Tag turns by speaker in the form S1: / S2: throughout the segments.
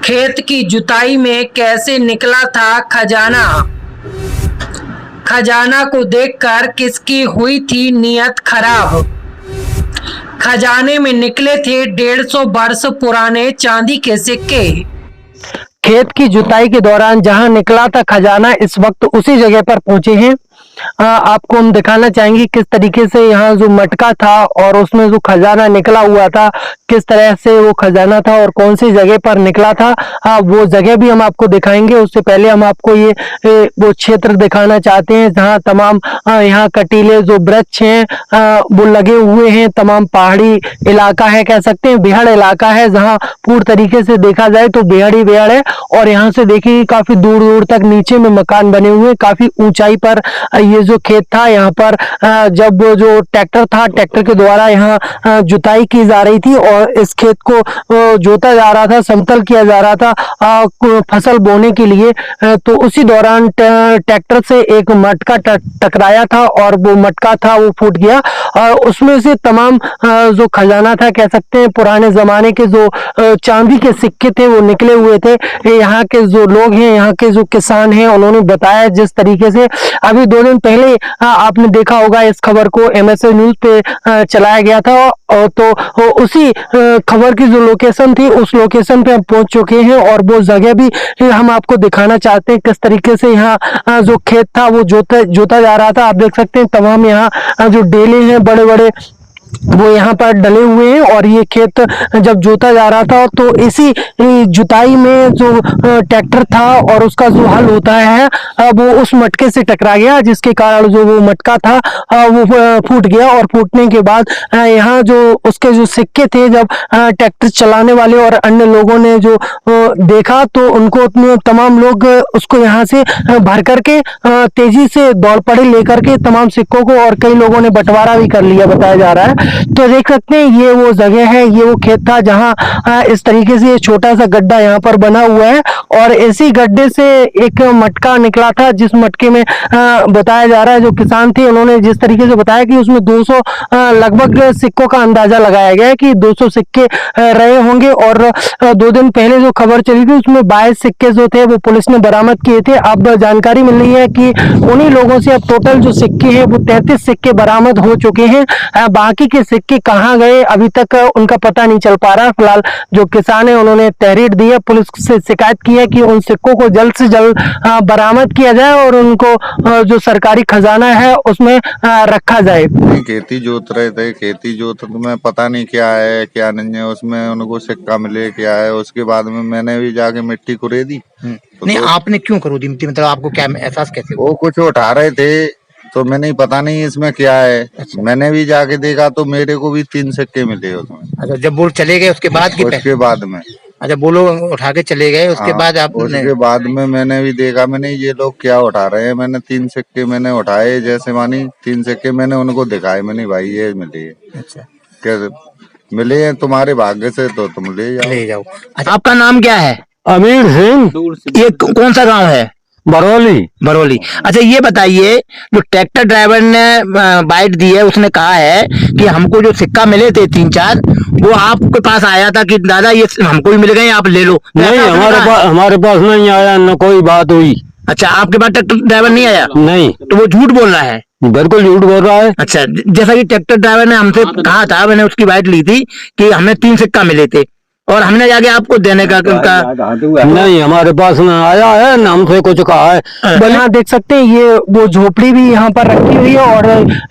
S1: खेत की जुताई में कैसे निकला था खजाना। खजाना को देखकर किसकी हुई थी नीयत खराब। खजाने में निकले थे 150 वर्ष पुराने चांदी के सिक्के।
S2: खेत की जुताई के दौरान जहां निकला था खजाना, इस वक्त उसी जगह पर पहुंचे हैं। आपको हम दिखाना चाहेंगे किस तरीके से यहाँ जो मटका था और उसमें जो खजाना निकला हुआ था, किस तरह से वो खजाना था और कौन सी जगह पर निकला था, वो जगह भी हम आपको दिखाएंगे। उससे पहले हम आपको ये वो क्षेत्र दिखाना चाहते हैं जहाँ तमाम यहाँ कटीले जो वृक्ष हैं वो लगे हुए हैं। तमाम पहाड़ी इलाका है, कह सकते हैं बेहड़ इलाका है, जहाँ पूर्ण तरीके से देखा जाए तो बेहड़ ही बेहड़ है। और यहाँ से देखिए काफी दूर दूर तक नीचे में मकान बने हुए, काफी ऊंचाई पर ये जो खेत था। यहाँ पर जब जो ट्रैक्टर था, ट्रैक्टर के द्वारा यहाँ जुताई की जा रही थी और इस खेत को जोता जा रहा था, समतल किया जा रहा था फसल बोने के लिए। तो उसी दौरान ट्रैक्टर से एक मटका टकराया था और वो मटका था वो फूट गया। उसमें से तमाम जो खजाना था, कह सकते हैं पुराने जमाने के जो चांदी के सिक्के थे वो निकले हुए थे। यहाँ के जो लोग हैं, यहाँ के जो किसान हैं, उन्होंने बताया जिस तरीके से अभी 2 दिन पहले आपने देखा होगा इस खबर को MSA न्यूज पे चलाया गया था। तो उसी खबर की जो लोकेशन थी, उस लोकेशन पे हम पहुंच चुके हैं और वो जगह भी हम आपको दिखाना चाहते हैं किस तरीके से यहाँ जो खेत था वो जोता जा रहा था। आप देख सकते हैं तमाम यहाँ जो डेले हैं बड़े बड़े वो यहाँ पर डले हुए हैं और ये खेत जब जोता जा रहा था तो इसी जुताई में जो ट्रैक्टर था और उसका जो हल होता है वो उस मटके से टकरा गया, जिसके कारण जो वो मटका था वो फूट गया। और फूटने के बाद यहाँ जो उसके जो सिक्के थे, जब ट्रैक्टर चलाने वाले और अन्य लोगों ने जो देखा तो उनको तमाम लोग उसको यहाँ से भर करके तेजी से दौड़ पड़े लेकर के तमाम सिक्कों को, और कई लोगों ने बंटवारा भी कर लिया बताया जा रहा है। तो देख सकते हैं ये वो जगह है, ये वो खेत था जहां इस तरीके से छोटा सा गड्ढा यहाँ पर बना हुआ है और इसी गड्ढे से एक मटका निकला था, जिस मटके में बताया जा रहा है जो किसान थे उन्होंने जिस तरीके से बताया कि उसमें 200 लगभग सिक्कों का अंदाजा लगाया गया है कि 200 सिक्के रहे होंगे। और 2 दिन पहले जो खबर चली थी उसमें 22 सिक्के जो थे वो पुलिस ने बरामद किए थे। अब जानकारी मिल रही है कि उन्हीं लोगों से अब टोटल जो सिक्के हैं वो 33 सिक्के बरामद हो चुके हैं। बाकी के सिक्के कहां गए अभी तक उनका पता नहीं चल पा रहा। फिलहाल जो किसान है उन्होंने तहरीर दी है, पुलिस से शिकायत की है कि उन सिक्कों को जल्द से जल्द बरामद किया जाए और उनको जो सरकारी खजाना है उसमें रखा जाए।
S3: खेती जोत रहे थे, खेती जोत में पता नहीं क्या है क्या नहीं है, उसमें उनको सिक्का मिले क्या है। उसके बाद में मैंने भी जाके मिट्टी कुरेदी।
S4: नहीं आपने क्यों करोदी मिट्टी, मतलब आपको क्या एहसास कैसे?
S3: वो कुछ उठा रहे थे तो मैंने पता नहीं इसमें क्या है। अच्छा। मैंने भी जाके देखा तो मेरे को भी 3 सिक्के मिले उसमें।
S4: अच्छा, जब वो चले गए उसके बाद?
S3: उसके बाद में।
S4: अच्छा, वो लोग उठा के चले गए उसके बाद आप?
S3: उसके बाद में मैंने भी देखा, मैंने ये लोग क्या उठा रहे हैं। मैंने 3 सिक्के मैंने उठाए, जैसे मानी 3 सिक्के मैंने उनको दिखाए, मैंने भाई ये मिले। अच्छा, क्या मिले हैं तुम्हारे भाग्य से तो तुम ले जाओ।
S4: अच्छा, आपका नाम क्या है?
S2: अमीर सिंह।
S4: ये कौन सा गाँव है? बरौली। अच्छा, ये बताइए जो ट्रैक्टर ड्राइवर ने बाइट दी है उसने कहा है कि हमको जो सिक्का मिले थे 3-4 वो आपके पास आया था कि दादा ये हमको भी मिल गए आप ले लो।
S2: नहीं, हमारे पास नहीं आया, न कोई बात हुई।
S4: अच्छा, आपके पास ट्रैक्टर ड्राइवर नहीं आया?
S2: नहीं।
S4: तो वो झूठ बोल रहा है?
S2: बिल्कुल झूठ बोल रहा है।
S4: अच्छा, जैसा कि ट्रैक्टर ड्राइवर ने हमसे कहा था, मैंने उसकी बाइट ली थी कि हमें 3 सिक्का मिले थे और हमने जाके आपको देने का
S2: नहीं, हमारे पास न आया है न हमसे कुछ कहा है। यहाँ देख सकते हैं ये वो झोपड़ी भी यहाँ पर रखी हुई है और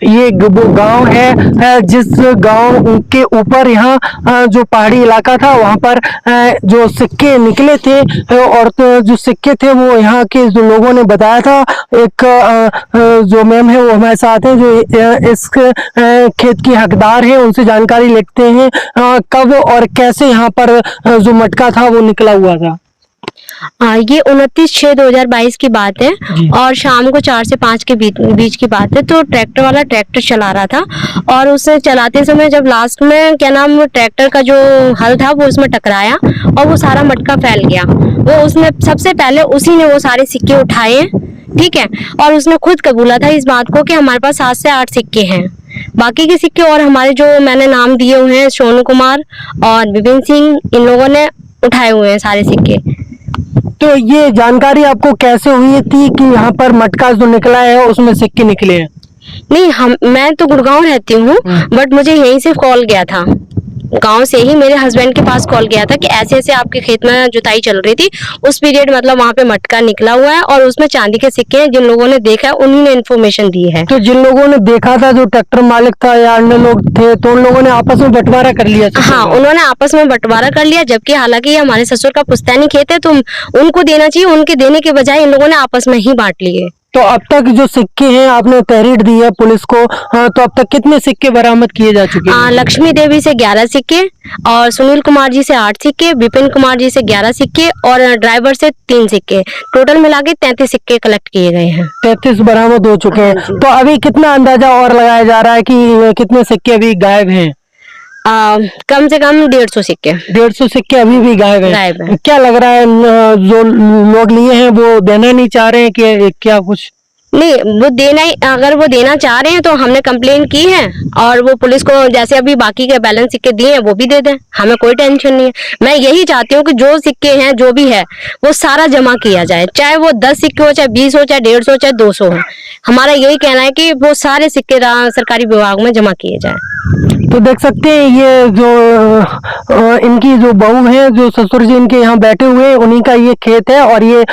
S2: ये वो गांव है जिस गांव के ऊपर यहाँ जो पहाड़ी इलाका था वहाँ पर जो सिक्के निकले थे और जो सिक्के थे वो यहाँ के जो लोगों ने बताया था। एक जो मैम है वो हमारे साथ है जो इस खेत की हकदार है, उनसे जानकारी लेते हैं कब और कैसे यहाँ पर जो मटका था वो निकला हुआ था।
S5: ये 29/6/2022 की बात है और शाम को 4 से 5 के बीच की बात है। तो ट्रैक्टर वाला ट्रैक्टर चला रहा था और उसे चलाते समय जब लास्ट में क्या नाम ट्रैक्टर का जो हल था वो उसमें टकराया और वो सारा मटका फैल गया। वो उसने सबसे पहले उसी ने वो सारे सिक्के उठाए, ठीक है, और उसने खुद कबूला था इस बात को कि हमारे पास 7 से 8 सिक्के हैं। बाकी के सिक्के और हमारे जो मैंने नाम दिए हुए हैं सोनू कुमार और विपिन सिंह, इन लोगों ने उठाए हुए हैं सारे सिक्के।
S2: तो ये जानकारी आपको कैसे हुई थी कि यहाँ पर मटका जो निकला है उसमें सिक्के निकले हैं?
S5: नहीं, मैं तो गुड़गांव रहती हूँ, बट मुझे यहीं से कॉल गया था, गांव से ही मेरे हस्बैंड के पास कॉल गया था कि ऐसे ऐसे आपके खेत में जुताई चल रही थी, उस पीरियड मतलब वहाँ पे मटका निकला हुआ है और उसमें चांदी के सिक्के हैं। जिन लोगों ने देखा है उन्हीं ने इन्फॉर्मेशन दी है।
S2: तो जिन लोगों ने देखा था, जो ट्रैक्टर मालिक था या अन्य लोग थे, तो उन लोगों ने आपस में बंटवारा कर लिया?
S5: हाँ, उन्होंने आपस में बंटवारा कर लिया, जबकि हालांकि ये हमारे ससुर का पुश्तैनी खेत है, तो उनको देना चाहिए, उनके देने के बजाय इन लोगों ने आपस में ही बांट लिए।
S2: तो अब तक जो सिक्के हैं आपने तहरीर दी है पुलिस को, तो अब तक कितने सिक्के बरामद किए जा चुके हैं?
S5: लक्ष्मी देवी से 11 सिक्के और सुनील कुमार जी से 8 सिक्के, विपिन कुमार जी से 11 सिक्के और ड्राइवर से 3 सिक्के, टोटल मिला के 33 सिक्के कलेक्ट किए गए हैं।
S2: 33 बरामद हो चुके हैं। तो अभी कितना अंदाजा और लगाया जा रहा है कि कितने सिक्के अभी गायब हैं?
S5: कम से कम 150 सिक्के।
S2: 150 सिक्के अभी भी गायब हैं। क्या लग रहा है, जो लोग लिए हैं वो देना नहीं चाह रहे हैं कि क्या कुछ?
S5: नहीं, वो देना ही, अगर वो देना चाह रहे हैं तो हमने कंप्लेन की है और वो पुलिस को जैसे अभी बाकी के बैलेंस सिक्के दिए हैं वो भी दे दें, हमें कोई टेंशन नहीं है। मैं यही चाहती हूँ कि जो सिक्के हैं जो भी है वो सारा जमा किया जाए, चाहे वो 10 सिक्के हो, चाहे 20 हो, चाहे 150, चाहे 200 हो। हमारा यही कहना है कि वो सारे सिक्के सरकारी विभाग में जमा किए जाए।
S2: तो देख सकते हैं ये जो इनकी जो बहू है, जो ससुर जी इनके यहाँ बैठे हुए हैं, उन्हीं का ये खेत है और ये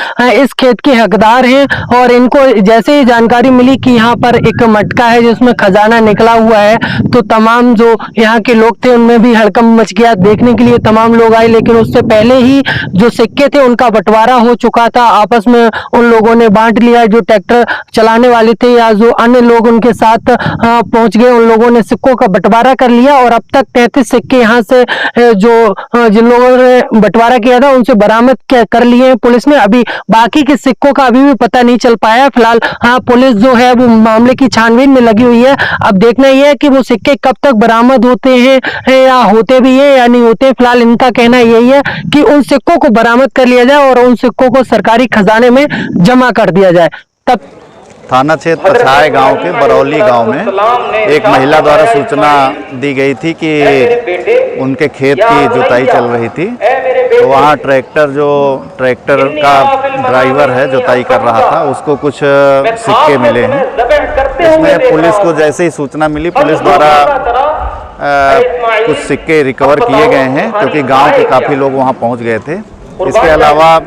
S2: इस खेत के हकदार हैं। और इनको जैसे ही जानकारी मिली कि यहाँ पर एक मटका है जिसमें खजाना निकला हुआ है, तो तमाम जो यहाँ के लोग थे उनमें भी हड़कंप मच गया। देखने के लिए तमाम लोग आए, लेकिन उससे पहले ही जो सिक्के थे उनका बंटवारा हो चुका था, आपस में उन लोगों ने बांट लिया। जो ट्रैक्टर चलाने वाले थे या जो अन्य लोग उनके साथ पहुंच गए, उन लोगों ने सिक्कों का बंटवारा कर लिया और अब तक 33 सिक्के यहाँ से जो जिन लोगों ने बंटवारा किया था उनसे बरामद कर लिए हैं पुलिस ने। अभी बाकी के सिक्कों का अभी भी पता नहीं चल पाया। फिलहाल पुलिस जो है वो मामले की छानबीन में लगी हुई है। अब देखना यह है कि वो सिक्के कब तक बरामद होते हैं या होते भी है या नहीं होते। फिलहाल इनका कहना यही है कि उन सिक्कों को बरामद कर लिया जाए और उन सिक्कों को सरकारी खजाने में जमा कर दिया जाए। तब
S6: थाना क्षेत्र पछाय गांव के बरौली गांव में एक महिला द्वारा सूचना दी गई थी कि उनके खेत की जुताई चल रही थी, तो वहां ट्रैक्टर का ड्राइवर है जुताई कर रहा था, उसको कुछ सिक्के मिले हैं। इसमें पुलिस को जैसे ही सूचना मिली, पुलिस द्वारा कुछ सिक्के रिकवर किए गए हैं, क्योंकि गांव के काफ़ी लोग वहां पहुंच गए थे। इसके अलावा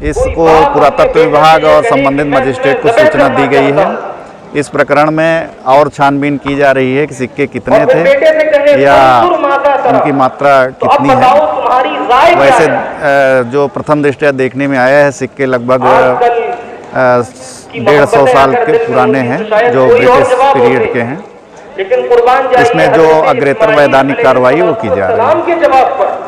S6: इसको पुरातत्व विभाग और संबंधित मजिस्ट्रेट को सूचना दी गई है। इस प्रकरण में और छानबीन की जा रही है कि सिक्के कितने थे या उनकी मात्रा कितनी है। वैसे जो प्रथम दृष्टया देखने में आया है, सिक्के लगभग 150 साल के पुराने हैं, जो ब्रिटिश पीरियड के हैं। इसमें जो अग्रेतर वैधानिक कार्रवाई वो की जा रही है।